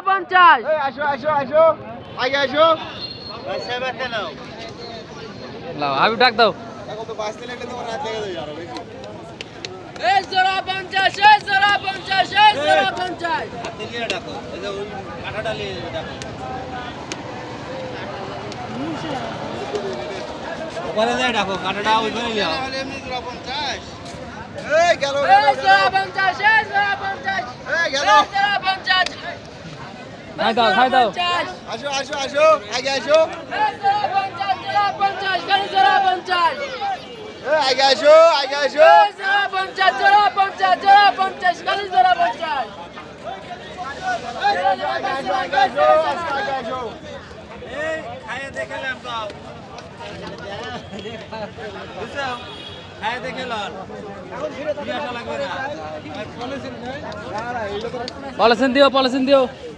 50 আসো আসো আসো আগে আসো লাও হাবিব ডাক দাও এখন তো বাঁচতে লাগলে তোমার রাত লেগে যাবে আরো বেশি এই জোড়া 50 এই জোড়া 50 এই জোড়া 50 ওখানে যাই ডাকো কাটাটা ওইখানে যাও এই গেল এই জোড়া 50 এই জোড়া 50 এই গেল এই জোড়া 50 খাই দাও খাই দাও আসো আসো আসো আগে আসো এই জোড়া 50 জোড়া 50 গাড়ি জোড়া 50 এই আগে আসো আগে আসো এই জোড়া 50 জোড়া 50 জোড়া 50 গাড়ি জোড়া 50 আগে আসো আগে আসো আগে আসো এই খাইয়ে দেখালাম তো বুঝছো খাইয়ে দেখালাম কি আশা লাগবে না পলিসিন দিও